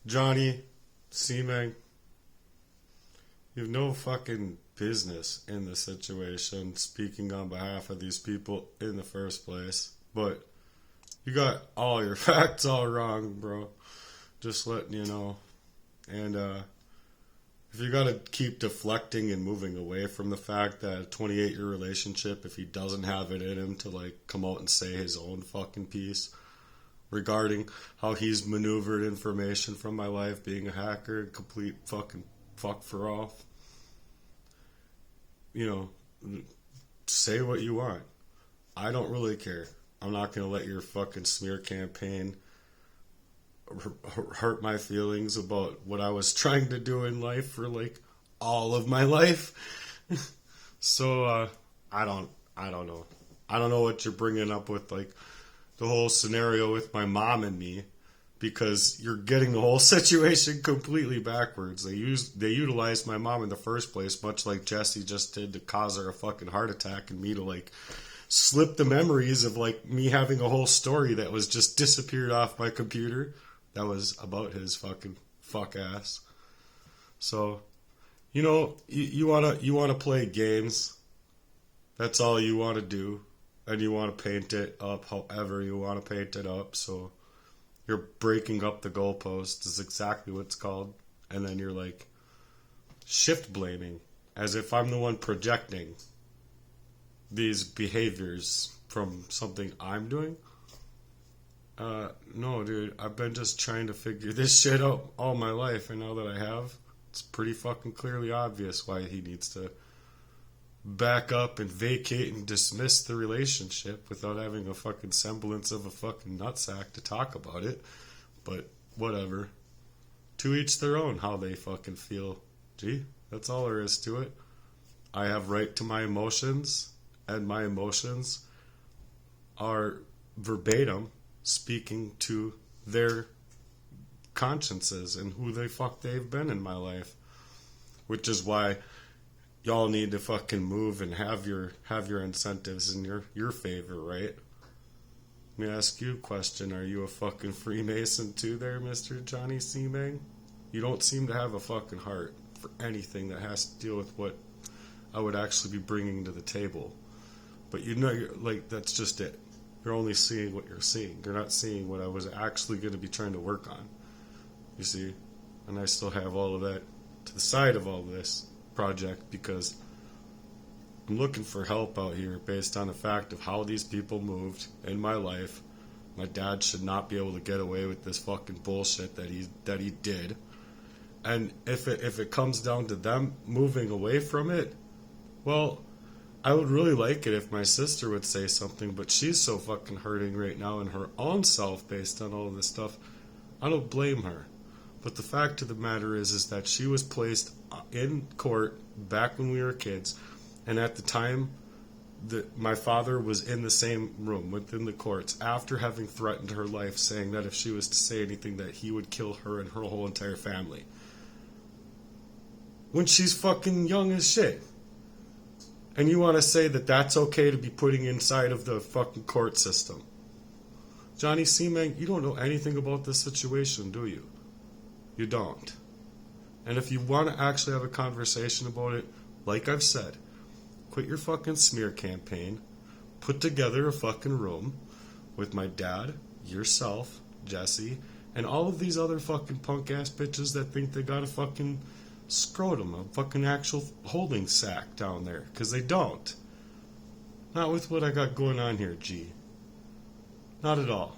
Johnny Seamang, you have no fucking business in this situation speaking on behalf of these people in the first place. But you got all your facts all wrong, bro. Just letting you know. And if you gotta keep deflecting and moving away from the fact that a 28-year relationship, if he doesn't have it in him to like come out and say his own fucking piece regarding how he's maneuvered information from my life, being a hacker, complete fucking fuck for all. You know, say what you want. I don't really care. I'm not gonna let your fucking smear campaign hurt my feelings about what I was trying to do in life for like all of my life. So I don't know. I don't know what you're bringing up with like the whole scenario with my mom and me, because you're getting the whole situation completely backwards. They utilized my mom in the first place, much like Jesse just did to cause her a fucking heart attack, and me to like slip the memories of like me having a whole story that was just disappeared off my computer that was about his fucking fuck ass. So, you know, you wanna play games. That's all you want to do, and you want to paint it up however you want to paint it up. So you're breaking up the goalpost is exactly what it's called, and then you're like shift blaming as if I'm the one projecting these behaviors from something I'm doing. No, dude, I've been just trying to figure this shit out all my life, and now that I have, it's pretty fucking clearly obvious why he needs to back up and vacate and dismiss the relationship without having a fucking semblance of a fucking nutsack to talk about it. But whatever. To each their own how they fucking feel. Gee, that's all there is to it. I have right to my emotions, and my emotions are verbatim speaking to their consciences and who the fuck they've been in my life. Which is why y'all need to fucking move and have your incentives in your favor, right? Let me ask you a question. Are you a fucking Freemason too there, Mr. Johnny Seamang? You don't seem to have a fucking heart for anything that has to deal with what I would actually be bringing to the table. But you know, you're, like, that's just it. You're only seeing what you're seeing. You're not seeing what I was actually going to be trying to work on. You see? And I still have all of that to the side of all this project because I'm looking for help out here based on the fact of how these people moved in my life. My dad should not be able to get away with this fucking bullshit that he did. And if it comes down to them moving away from it, well, I would really like it if my sister would say something, but she's so fucking hurting right now in her own self based on all of this stuff. I don't blame her. But the fact of the matter is that she was placed in court back when we were kids, and at the time that my father was in the same room within the courts after having threatened her life, saying that if she was to say anything that he would kill her and her whole entire family. When she's fucking young as shit. And you want to say that that's okay to be putting inside of the fucking court system. Johnny Seamang, you don't know anything about this situation, do you? You don't. And if you want to actually have a conversation about it, like I've said, quit your fucking smear campaign, put together a fucking room with my dad, yourself, Jesse, and all of these other fucking punk ass bitches that think they got a fucking scrotum, a fucking actual holding sack down there, because they don't. Not with what I got going on here, G. Not at all.